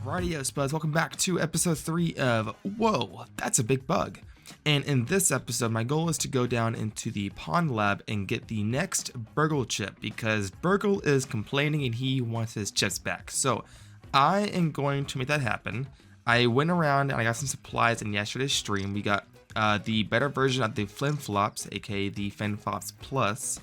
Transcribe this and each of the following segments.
Rightio, Spuds, welcome back to episode 3 of Whoa, That's a Big Bug. And in this episode, my goal is to go down into the pond lab and get the next Burgle chip, because Burgle is complaining and he wants his chips back. So I am going to make that happen. I went around and I got some supplies in yesterday's stream. We got the better version of the Flimflops, aka the Flimflops Plus.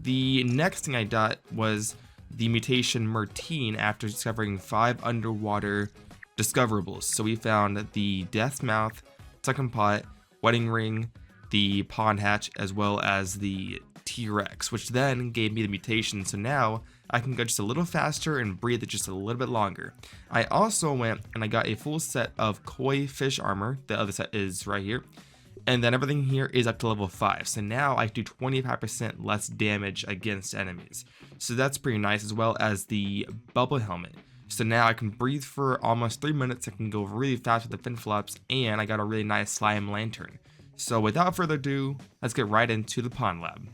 The next thing I got was the mutation Mertine after discovering 5 underwater discoverables. So we found the Death's Mouth, Second Pot, Wedding Ring, the Pond Hatch, as well as the T-Rex, which then gave me the mutation. So now I can go just a little faster and breathe it just a little bit longer. I also went and I got a full set of koi fish armor. The other set is right here. And then everything here is up to level 5. So now I can do 25% less damage against enemies. So that's pretty nice, as well as the bubble helmet. So now I can breathe for almost 3 minutes. I can go really fast with the Flimflops, and I got a really nice slime lantern. So without further ado, let's get right into the pond lab.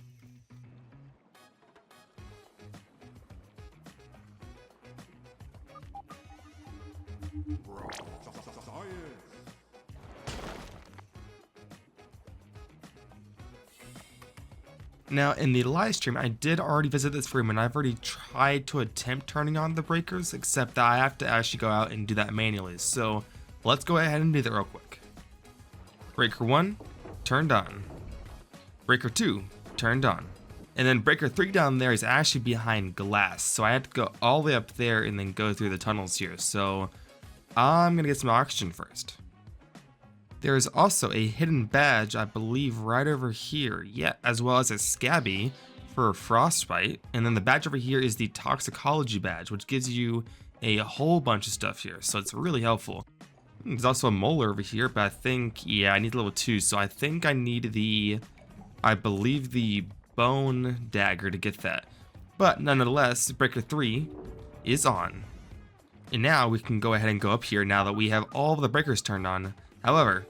Now, in the live stream, I did already visit this room, and I've already tried to attempt turning on the breakers, except that I have to actually go out and do that manually. So let's go ahead and do that real quick. Breaker 1, turned on. Breaker 2, turned on. And then breaker 3 down there is actually behind glass, so I had to go all the way up there and then go through the tunnels here. So I'm gonna get some oxygen first. There is also a hidden badge, I believe, right over here. Yeah, as well as a scabby for frostbite. And then the badge over here is the toxicology badge, which gives you a whole bunch of stuff here. So it's really helpful. There's also a molar over here, but I think, yeah, I need level 2. So I think I need I believe the bone dagger to get that. But nonetheless, breaker 3 is on. And now we can go ahead and go up here now that we have all of the breakers turned on. However,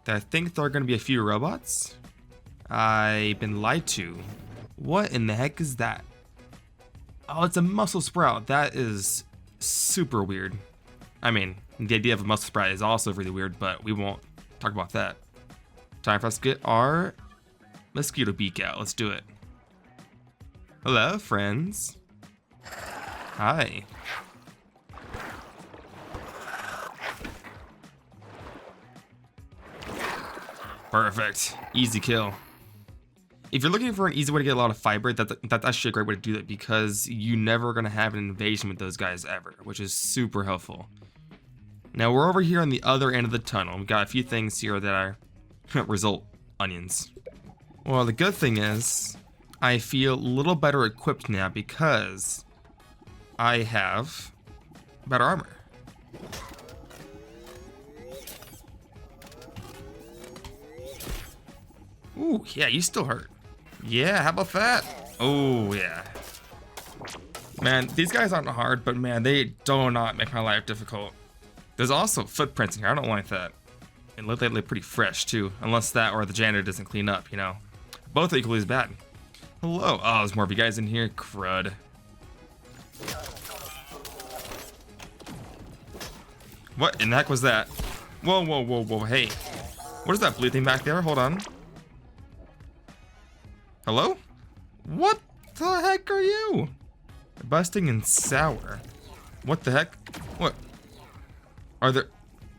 I think there are going to be a few robots. I've been lied to. What in the heck is that? Oh, it's a muscle sprout. That is super weird. I mean, the idea of a muscle sprout is also really weird, but we won't talk about that. Time for us to get our mosquito beak out. Let's do it. Hello, friends. Hi. Perfect. Easy kill. If you're looking for an easy way to get a lot of fiber, that's actually a great way to do that, because you're never going to have an invasion with those guys ever, which is super helpful. Now we're over here on the other end of the tunnel. We've got a few things here that are result onions. Well, the good thing is I feel a little better equipped now because I have better armor. Ooh, yeah, you still hurt. Yeah, how about that? Oh, yeah. Man, these guys aren't hard, but man, they do not make my life difficult. There's also footprints in here. I don't like that. And look, they look pretty fresh, too. Unless that or the janitor doesn't clean up, you know. Both are equally as bad. Hello. Oh, there's more of you guys in here. Crud. What in the heck was that? Whoa, whoa, whoa, whoa. Hey. What is that blue thing back there? Hold on. Hello? What the heck are you? Busting and sour. What the heck? What? Are there...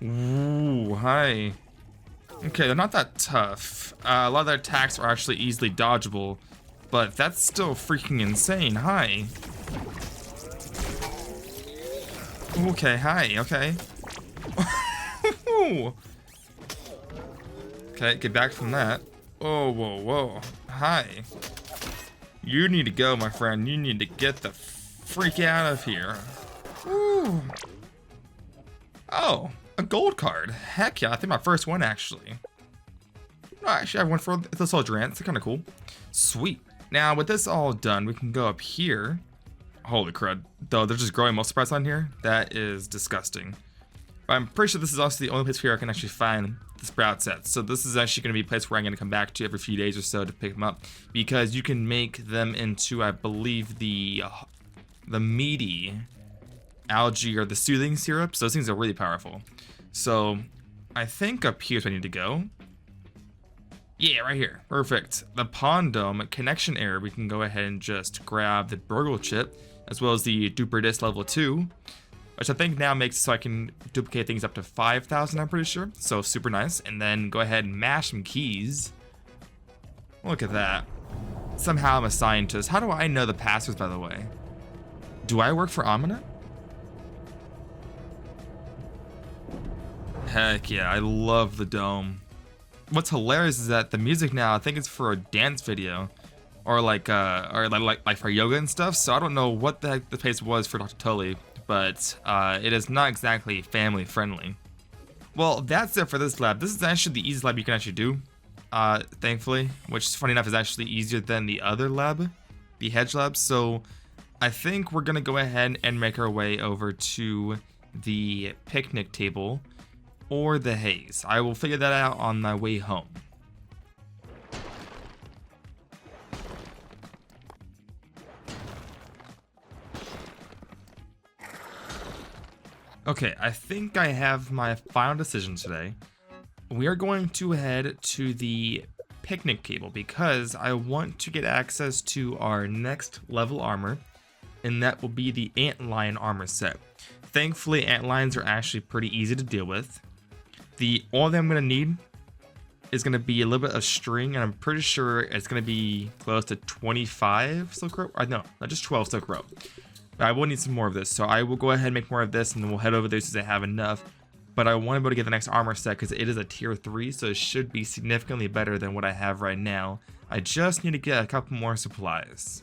Ooh, hi. Okay, they're not that tough. A lot of their attacks are actually easily dodgeable, but that's still freaking insane. Hi. Okay, hi, okay. Okay, get back from that. Oh, whoa, whoa. Hi. You need to go, my friend. You need to get the freak out of here. Ooh. Oh, a gold card. Heck yeah, I think my first one, actually. No, actually, I went for the soldier ants. They're kind of cool. Sweet. Now, with this all done, we can go up here. Holy crud. Though, they're just growing multi sproutes on here. That is disgusting. But I'm pretty sure this is also the only place here I can actually find the sprout sets. So this is actually going to be a place where I'm going to come back to every few days or so to pick them up, because you can make them into, I believe, the meaty algae or the soothing syrups. Those things are really powerful. So I think up here's where I need to go. Yeah, right here. Perfect. The pond dome connection error. We can go ahead and just grab the burgle chip as well as the duper disc level 2, which I think now makes it so I can duplicate things up to 5,000, I'm pretty sure. So super nice. And then go ahead and mash some keys. Look at that. Somehow I'm a scientist. How do I know the passwords, by the way? Do I work for Omina? Heck yeah, I love the dome. What's hilarious is that the music now, I think it's for a dance video, or like for yoga and stuff. So I don't know what the heck the place was for Dr. Tully, but it is not exactly family friendly. Well, that's it for this lab. This is actually the easiest lab you can actually do, thankfully, which funny enough is actually easier than the other lab, the hedge lab. So I think we're gonna go ahead and make our way over to the picnic table or the haze. I will figure that out on my way home. Okay, I think I have my final decision today. We are going to head to the picnic table because I want to get access to our next level armor, and that will be the antlion armor set. Thankfully, antlions are actually pretty easy to deal with. The only thing I'm going to need is going to be a little bit of string, and I'm pretty sure it's going to be close to 25 silk rope. No, not just 12 silk rope. But I will need some more of this, so I will go ahead and make more of this, and then we'll head over there since I have enough. But I want to be able to get the next armor set because it is a tier 3, so it should be significantly better than what I have right now. I just need to get a couple more supplies.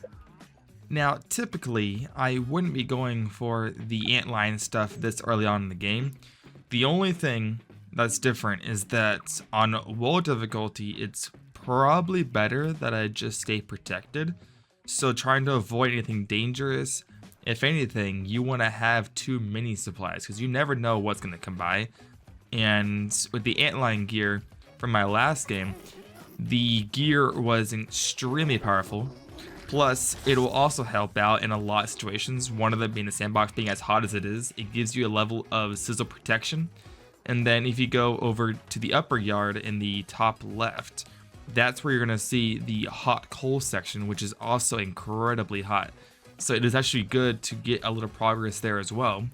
Now, typically, I wouldn't be going for the antlion stuff this early on in the game. The only thing that's different is that on Woah difficulty, it's probably better that I just stay protected. So trying to avoid anything dangerous, if anything, you want to have too many supplies because you never know what's going to come by. And with the antlion gear from my last game, the gear was extremely powerful. Plus, it will also help out in a lot of situations. One of them being the sandbox being as hot as it is, it gives you a level of sizzle protection. And then if you go over to the upper yard in the top left, that's where you're going to see the hot coal section, which is also incredibly hot. So it is actually good to get a little progress there as well.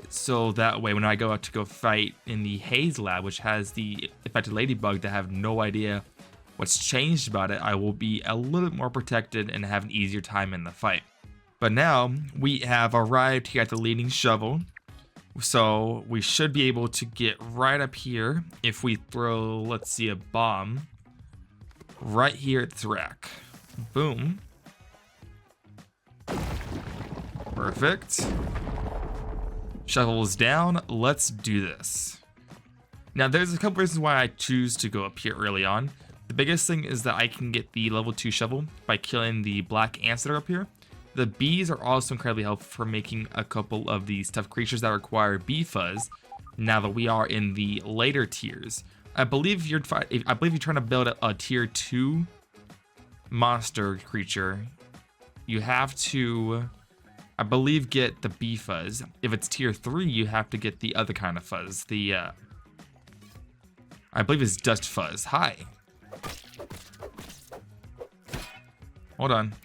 So that way when I go out to go fight in the haze lab, which has the affected ladybug that I have no idea what's changed about it, I will be a little bit more protected and have an easier time in the fight. But now we have arrived here at the leading shovel. So we should be able to get right up here if we throw, let's see, a bomb right here at this rack. Boom. Perfect. Shovels down. Let's do this. Now there's a couple reasons why I choose to go up here early on. The biggest thing is that I can get the level 2 shovel by killing the black ants that are up here. The bees are also incredibly helpful for making a couple of these tough creatures that require bee fuzz. Now that we are in the later tiers, I believe you're trying to build a tier 2 monster creature. You have to, I believe, get the bee fuzz. If it's tier 3, you have to get the other kind of fuzz. The I believe it's dust fuzz. Hi. Hold on.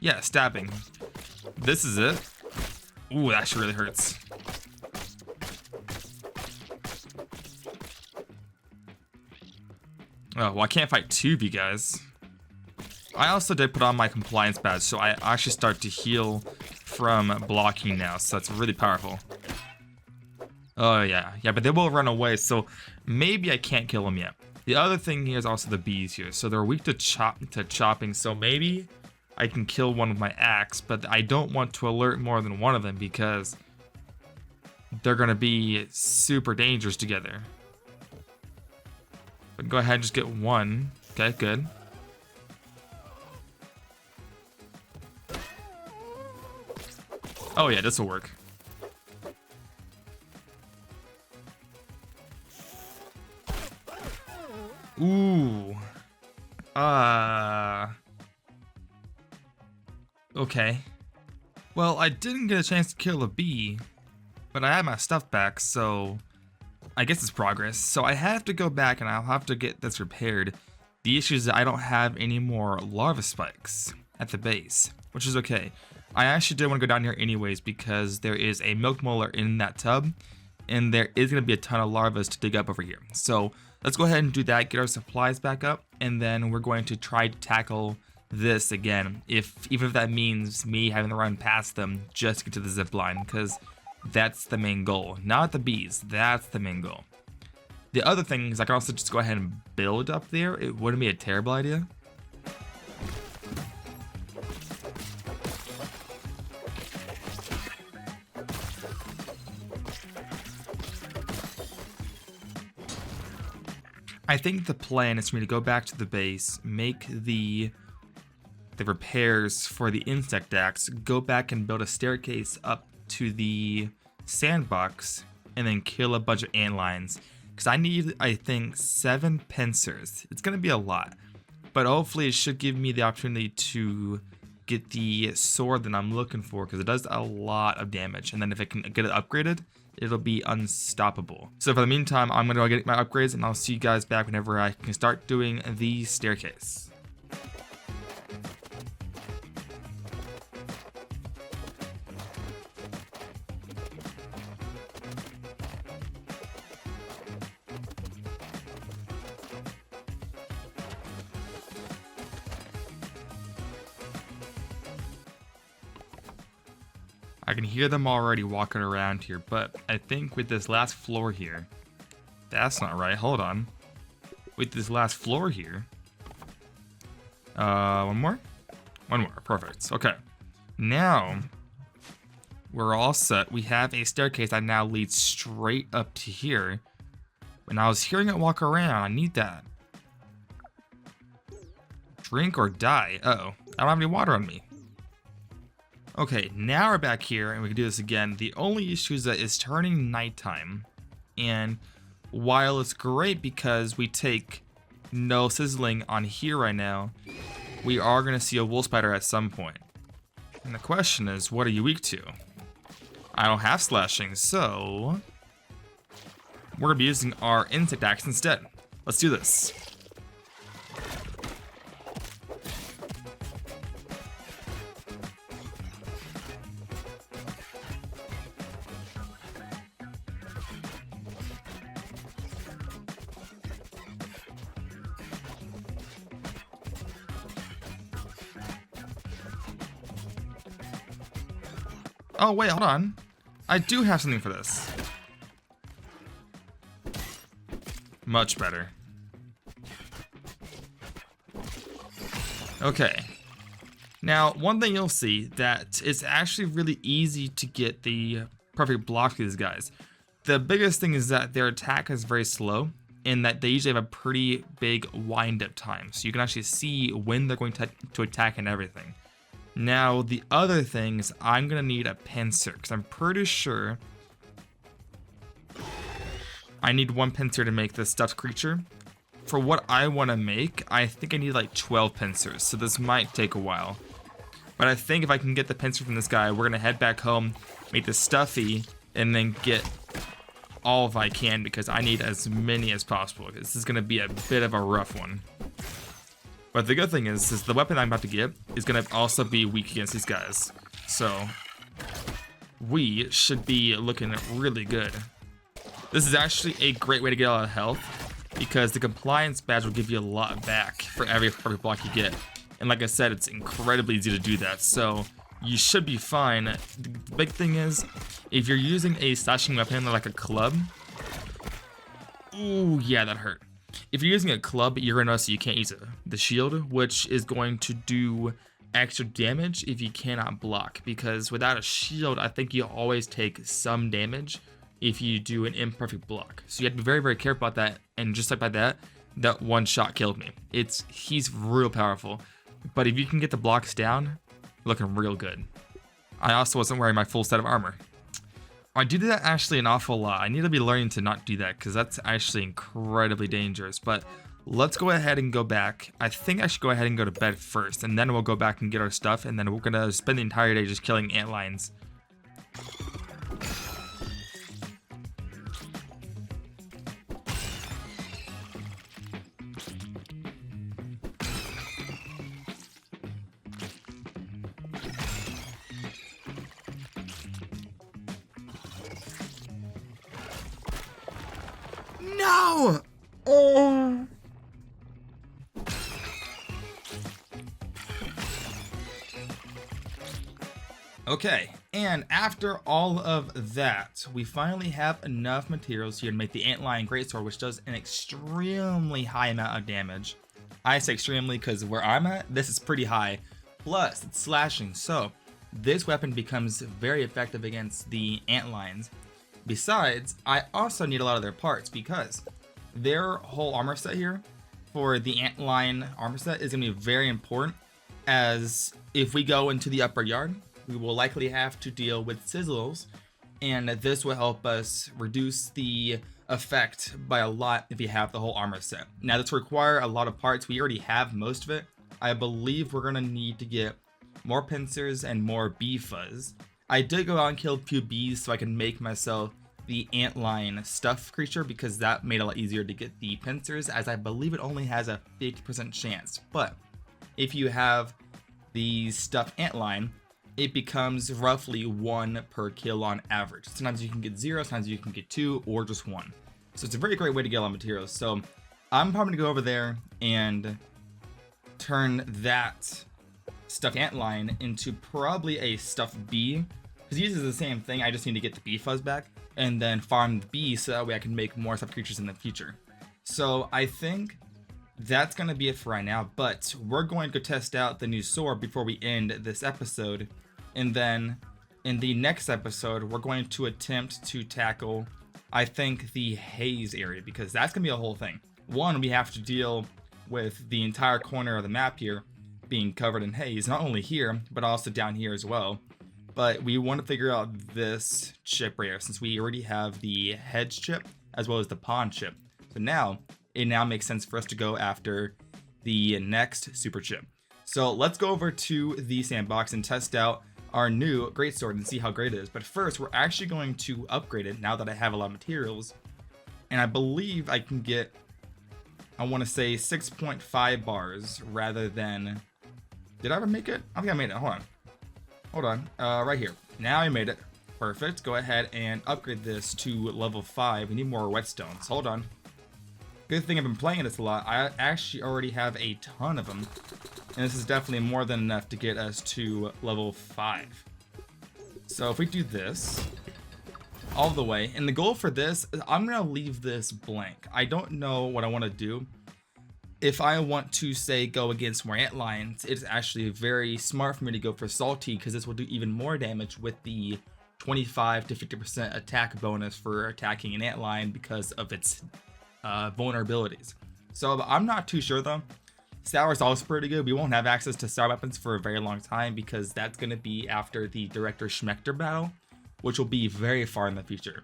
Yeah, stabbing. This is it. Ooh, that actually really hurts. Oh, well, I can't fight two of you guys. I also did put on my compliance badge, so I actually start to heal from blocking now, so that's really powerful. Oh, yeah. Yeah, but they will run away, so maybe I can't kill them yet. The other thing here is also the bees here, so they're weak to chopping, so maybe I can kill one with my axe, but I don't want to alert more than one of them because they're going to be super dangerous together. But go ahead and just get one. Okay, good. Oh yeah, this will work. Ooh. Okay. Well, I didn't get a chance to kill a bee, but I had my stuff back, so I guess it's progress. So I have to go back and I'll have to get this repaired. The issue is that I don't have any more larva spikes at the base, which is okay. I actually did want to go down here anyways because there is a milk molar in that tub, and there is going to be a ton of larvas to dig up over here. So let's go ahead and do that, get our supplies back up, and then we're going to try to tackle this again, even if that means me having to run past them just to get to the zip line, because that's the main goal, not the bees. That's the main goal. The other thing is I can also just go ahead and build up there. It wouldn't be a terrible idea. I think the plan is for me to go back to the base, make the repairs for the insect axe, go back and build a staircase up to the sandbox, and then kill a bunch of ant lions. Because I need, I think, 7 pincers. It's going to be a lot, but hopefully it should give me the opportunity to get the sword that I'm looking for, because it does a lot of damage. And then if I can get it upgraded, it'll be unstoppable. So for the meantime, I'm going to go get my upgrades, and I'll see you guys back whenever I can start doing the staircase. I can hear them already walking around here, but I think with this last floor here, that's not right. Hold on. With this last floor here, one more? One more, perfect. Okay, now we're all set. We have a staircase that now leads straight up to here. And I was hearing it walk around. I need that. Drink or die. Uh-oh, I don't have any water on me. Okay, now we're back here and we can do this again. The only issue is that it's turning nighttime, and while it's great because we take no sizzling on here right now, we are going to see a wool spider at some point. And the question is, what are you weak to? I don't have slashing, so we're going to be using our insect axe instead. Let's do this. Oh wait, hold on. I do have something for this. Much better. Okay. Now, one thing you'll see that it's actually really easy to get the perfect block for these guys. The biggest thing is that their attack is very slow, in that they usually have a pretty big wind-up time. So you can actually see when they're going to attack and everything. Now, the other thing is I'm going to need a pincer, because I'm pretty sure I need 1 pincer to make this stuffed creature. For what I want to make, I think I need like 12 pincers, so this might take a while. But I think if I can get the pincer from this guy, we're going to head back home, make the stuffy, and then get all if I can, because I need as many as possible. This is going to be a bit of a rough one. But the good thing is the weapon I'm about to get is going to also be weak against these guys. So we should be looking really good. This is actually a great way to get a lot of health, because the compliance badge will give you a lot back for every perfect block you get. And like I said, it's incredibly easy to do that. So you should be fine. The big thing is, if you're using a slashing weapon like a club, ooh, yeah, that hurt. If you're using a club, you're going to notice you can't use the shield, which is going to do extra damage if you cannot block. Because without a shield, I think you always take some damage if you do an imperfect block. So you have to be very, very careful about that. And just like by that one shot killed me. He's real powerful. But if you can get the blocks down, looking real good. I also wasn't wearing my full set of armor. I do that actually an awful lot. I need to be learning to not do that, because that's actually incredibly dangerous. But Let's go ahead and go back. I think I should go ahead and go to bed first, and then we'll go back and get our stuff, and then we're gonna spend the entire day just killing antlions. No! Oh! Okay, and after all of that, we finally have enough materials here to make the antlion greatsword, which does an extremely high amount of damage. I say extremely because where I'm at, this is pretty high. Plus, it's slashing, so this weapon becomes very effective against the antlions. Besides, I also need a lot of their parts because their whole armor set here for the antlion armor set is going to be very important, as if we go into the upper yard, we will likely have to deal with sizzles, and this will help us reduce the effect by a lot if you have the whole armor set. Now, this will require a lot of parts. We already have most of it. I believe we're going to need to get more pincers and more bee fuzz. I did go out and kill a few bees so I can make myself the antlion stuffed creature, because that made it a lot easier to get the pincers, as I believe it only has a 50% chance. But if you have the stuffed antlion, it becomes roughly 1 per kill on average. Sometimes you can get 0, sometimes you can get 2, or just 1. So it's a very great way to get a lot of materials. So I'm probably gonna go over there and turn that stuffed antlion into probably a stuffed bee, because it uses the same thing. I just need to get the bee fuzz back and then farm the bee so that way I can make more stuffed creatures in the future. So I think that's gonna be it for right now, but we're going to test out the new sword before we end this episode, and then in the next episode we're going to attempt to tackle, I think, the haze area, because that's gonna be a whole thing. One, we have to deal with the entire corner of the map here being covered in haze, not only here but also down here as well. But we want to figure out this chip right here, since we already have the hedge chip as well as the pawn chip. So now it makes sense for us to go after the next super chip. So let's go over to the sandbox and test out our new greatsword and see how great it is. But first, we're actually going to upgrade it now that I have a lot of materials, and I believe I can get, I want to say 6.5 bars rather than, did I ever make it? I think I made it. Hold on, right here. Now I made it. Perfect. Go ahead and upgrade this to level 5. We need more whetstones. Hold on. Good thing I've been playing this a lot. I actually already have a ton of them, and this is definitely more than enough to get us to level 5. So if we do this all the way, and the goal for this, I'm gonna leave this blank. I don't know what I want to do. If I want to, say, go against more antlions, it's actually very smart for me to go for salty, because this will do even more damage with the 25 to 50% attack bonus for attacking an antlion because of its vulnerabilities. So I'm not too sure though. Sour is also pretty good. We won't have access to sour weapons for a very long time, because that's going to be after the Director Schmechter battle, which will be very far in the future.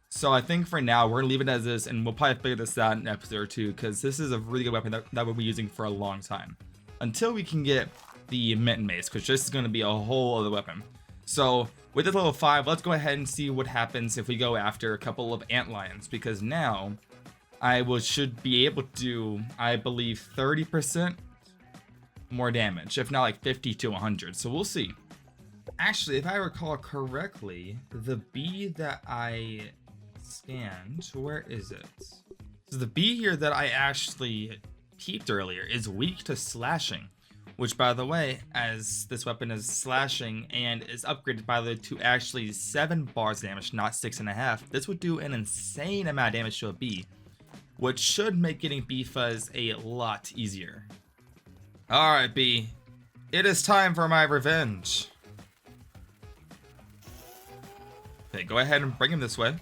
So I think for now we're gonna leave it as is, and we'll probably figure this out in an episode or two, because this is a really good weapon that we'll be using for a long time until we can get the mitten mace, because this is going to be a whole other weapon. So with this level 5, let's go ahead and see what happens if we go after a couple of antlions, because now I should be able to do, I believe, 30% more damage, if not like 50 to 100. So we'll see. Actually, if I recall correctly, the bee that I scanned, where is it? So the bee here that I actually peeped earlier is weak to slashing, which, by the way, as this weapon is slashing and is upgraded by the way to actually 7 bars damage, not 6.5, this would do an insane amount of damage to a bee, which should make getting bee fuzz a lot easier. Alright, bee, it is time for my revenge. Okay, go ahead and bring him this way.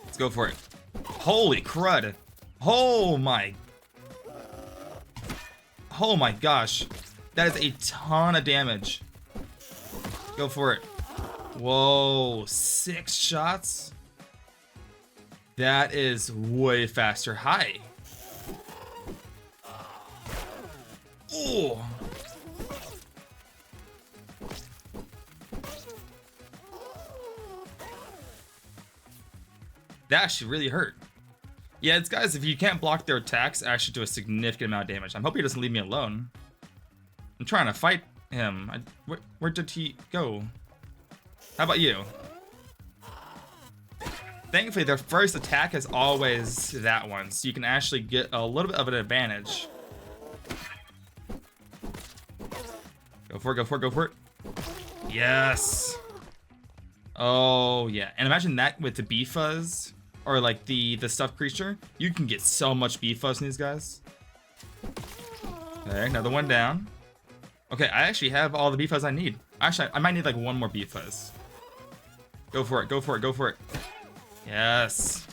Let's go for it. Holy crud. Oh my gosh. That is a ton of damage. Go for it. Whoa, 6 shots? That is way faster. Hi. Oh. That actually really hurt. Yeah, it's guys, if you can't block their attacks, it actually do a significant amount of damage. I'm hoping he doesn't leave me alone. I'm trying to fight him. Where did he go? How about you? Thankfully, their first attack is always that one, so you can actually get a little bit of an advantage. Go for it, go for it, go for it. Yes. Oh, yeah. And imagine that with the bee fuzz, or like the stuffed creature. You can get so much bee fuzz in these guys. Okay, another one down. Okay, I actually have all the bee fuzz I need. Actually, I might need like one more bee fuzz. Go for it, go for it, go for it. Yes.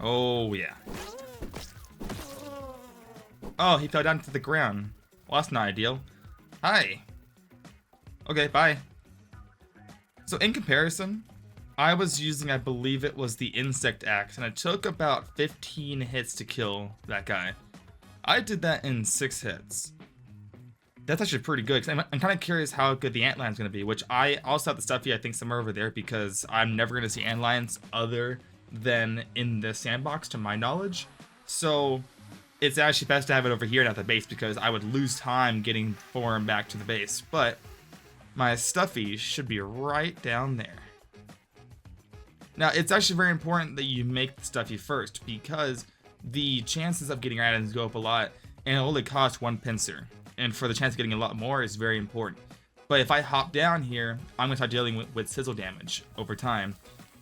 Oh, yeah. Oh, he fell down to the ground. Well, that's not ideal. Hi. Okay, bye. So in comparison, I was using, I believe it was the insect axe, and it took about 15 hits to kill that guy. I did that in 6 hits. That's actually pretty good, because I'm kind of curious how good the antlion is going to be, which I also have the stuffy, I think, somewhere over there, because I'm never going to see antlions other than in the sandbox, to my knowledge. So it's actually best to have it over here and at the base, because I would lose time getting form back to the base. But my stuffy should be right down there. Now, it's actually very important that you make the stuffy first, because the chances of getting items go up a lot, and it only costs 1 pincer. And for the chance of getting a lot more is very important. But if I hop down here, I'm going to start dealing with sizzle damage over time.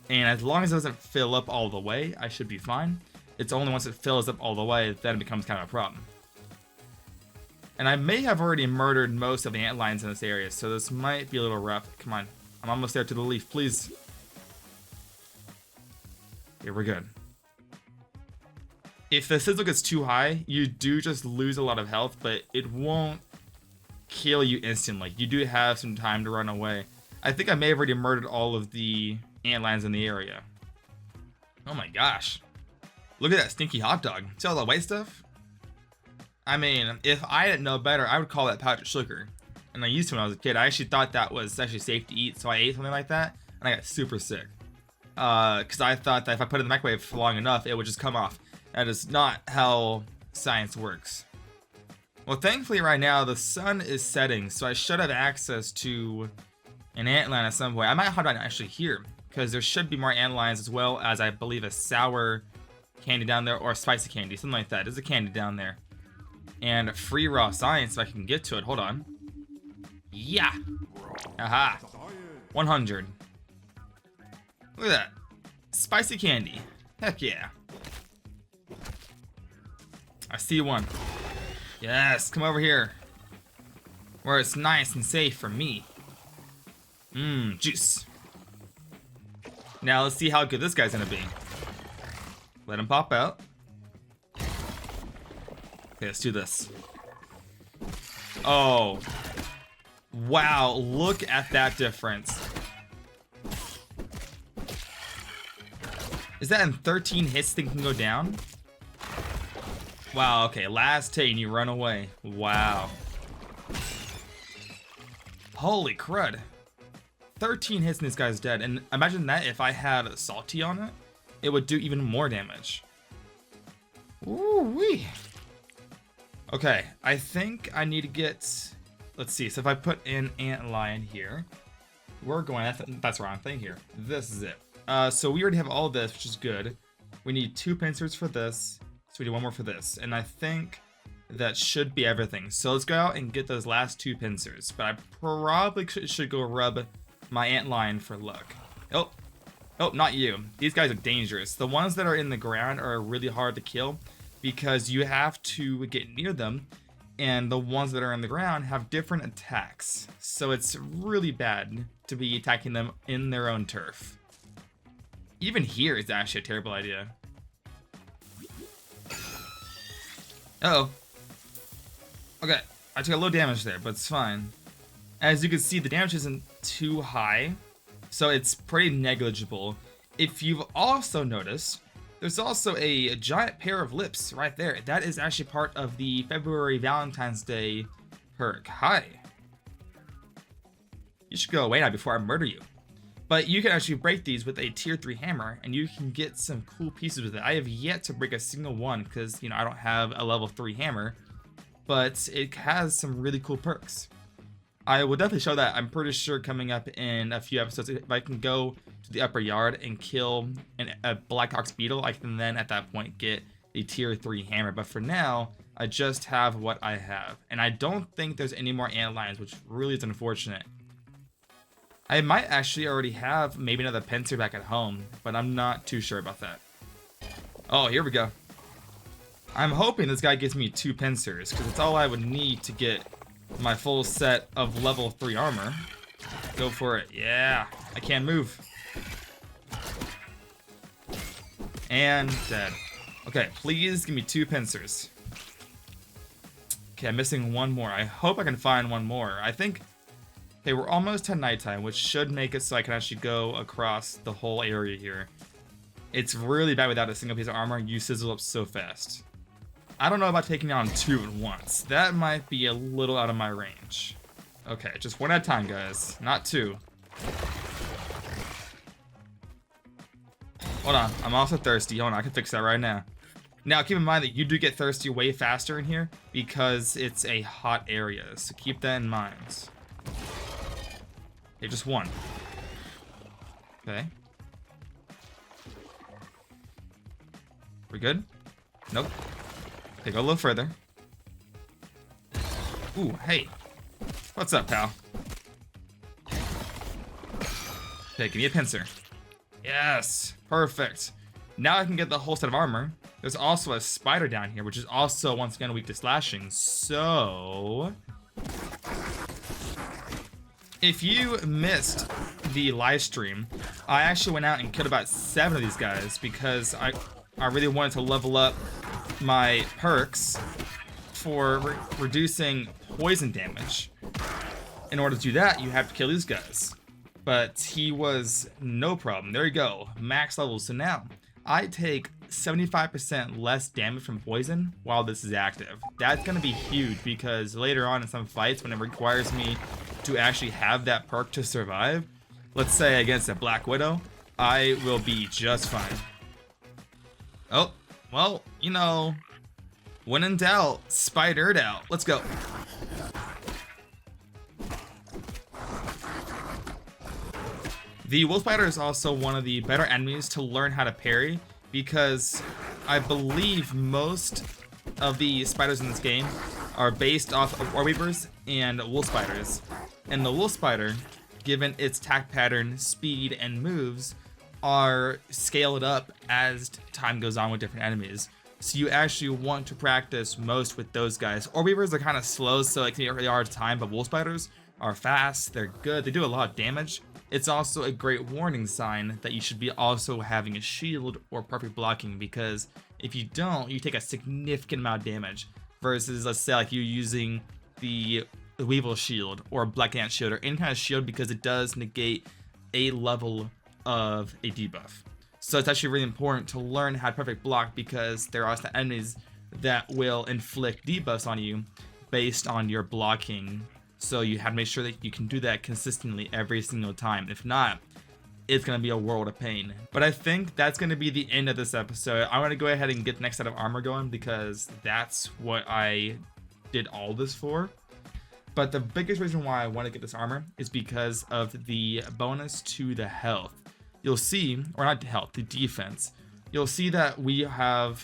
And as long as it doesn't fill up all the way, I should be fine. It's only once it fills up all the way that it becomes kind of a problem. And I may have already murdered most of the antlions in this area, so this might be a little rough. Come on, I'm almost there to the leaf, please. Here, we're good. If the sizzle gets too high, you do just lose a lot of health, but it won't kill you instantly. You do have some time to run away. I think I may have already murdered all of the antlions in the area. Oh my gosh. Look at that stinky hot dog. See all the white stuff? I mean, if I didn't know better, I would call that powdered sugar. And I used to when I was a kid. I actually thought that was actually safe to eat, so I ate something like that, and I got super sick. Because I thought that if I put it in the microwave for long enough, it would just come off. That is not how science works. Well, thankfully right now the sun is setting, so I should have access to an antlion at some point. I might hop down actually here, because there should be more antlions, as well as I believe a sour candy down there, or spicy candy, something like that. There's a candy down there. And free raw science, if I can get to it. Hold on. Yeah. Aha. 100. Look at that. Spicy candy. Heck yeah. I see one. Yes, come over here. Where it's nice and safe for me. Mmm, juice. Now let's see how good this guy's gonna be. Let him pop out. Okay, let's do this. Oh. Wow, look at that difference. Is that in 13 hits thing can go down? Wow, okay, last hit and you run away. Wow. Holy crud. 13 hits and this guy's dead. And imagine that if I had salty on it, it would do even more damage. Ooh-wee. Okay, I think I need to get... Let's see, so if I put in antlion here, we're going... That's the wrong thing here. This is it. So we already have all this, which is good. We need 2 pincers for this. So we do 1 more for this. And I think that should be everything. So let's go out and get those last 2 pincers. But I probably should go rub my antlion for luck. Oh, not you. These guys are dangerous. The ones that are in the ground are really hard to kill because you have to get near them. And the ones that are in the ground have different attacks. So it's really bad to be attacking them in their own turf. Even here is actually a terrible idea. Uh-oh. Okay, I took a little damage there, but it's fine. As you can see, the damage isn't too high, so it's pretty negligible. If you've also noticed, there's also a giant pair of lips right there. That is actually part of the February Valentine's Day perk. Hi. You should go away now before I murder you. But you can actually break these with a tier 3 hammer, and you can get some cool pieces with it. I have yet to break a single one because, you know, I don't have a level 3 hammer, but it has some really cool perks. I will definitely show that, I'm pretty sure, coming up in a few episodes. If I can go to the upper yard and kill a Black Ox Beetle, I can then at that point get the tier 3 hammer. But for now, I just have what I have. And I don't think there's any more ant lions, which really is unfortunate. I might actually already have maybe another pincer back at home, but I'm not too sure about that. Oh, here we go. I'm hoping this guy gives me 2 pincers, because it's all I would need to get my full set of level 3 armor. Go for it. Yeah, I can't move. And dead. Okay, please give me 2 pincers. Okay, I'm missing one more. I hope I can find one more. I think... Okay, we're almost to nighttime, which should make it so I can actually go across the whole area here. It's really bad without a single piece of armor. You sizzle up so fast. I don't know about taking on 2 at once. That might be a little out of my range. Okay, just 1 at a time, guys. Not 2. Hold on, I'm also thirsty. Hold on, I can fix that right now. Now, keep in mind that you do get thirsty way faster in here because it's a hot area, so keep that in mind. Okay, just 1. Okay. We good? Nope. Okay, go a little further. Ooh, hey. What's up, pal? Okay, give me a pincer. Yes, perfect. Now I can get the whole set of armor. There's also a spider down here, which is also, once again, weak to slashing. So... if you missed the live stream, I actually went out and killed about 7 of these guys because I really wanted to level up my perks for reducing poison damage. In order to do that, you have to kill these guys. But he was no problem. There you go, max levels. So now I take 75% less damage from poison while this is active. That's gonna be huge because later on in some fights, when it requires me to actually have that perk to survive, let's say against a Black Widow, I will be just fine. Oh, well, you know, when in doubt, spidered out. Let's go. The wolf spider is also one of the better enemies to learn how to parry because I believe most of the spiders in this game are based off of ore weavers and wolf spiders. And the wolf spider, given its attack pattern, speed, and moves, are scaled up as time goes on with different enemies. So you actually want to practice most with those guys. Ore weavers are kind of slow, so it can take really hard time, but wolf spiders are fast, they're good, they do a lot of damage. It's also a great warning sign that you should be also having a shield or perfect blocking, because if you don't, you take a significant amount of damage versus, let's say, like you using the Weevil shield or Black Ant shield or any kind of shield, because it does negate a level of a debuff. So it's actually really important to learn how to perfect block because there are some enemies that will inflict debuffs on you based on your blocking. So you have to make sure that you can do that consistently every single time. If not, it's going to be a world of pain. But I think that's going to be the end of this episode. I want to go ahead and get the next set of armor going because that's what I did all this for. But the biggest reason why I want to get this armor is because of the bonus to the health. You'll see, or not the health, the defense. You'll see that we have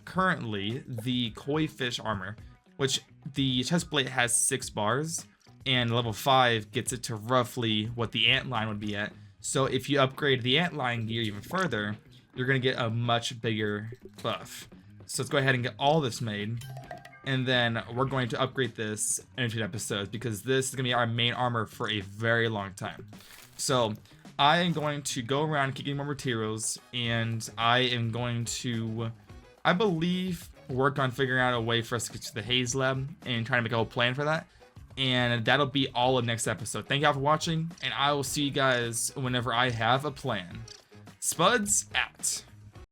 currently the koi fish armor, which the chest plate has 6 bars, and level 5 gets it to roughly what the antlion would be at. So if you upgrade the antlion gear even further, you're going to get a much bigger buff. So let's go ahead and get all this made. And then we're going to upgrade this in 2 episodes because this is going to be our main armor for a very long time. So I am going to go around kicking more materials, and I am going to, I believe, work on figuring out a way for us to get to the Haze Lab and trying to make a whole plan for that. And that'll be all of next episode. Thank y'all for watching, and I will see you guys whenever I have a plan. Spuds out.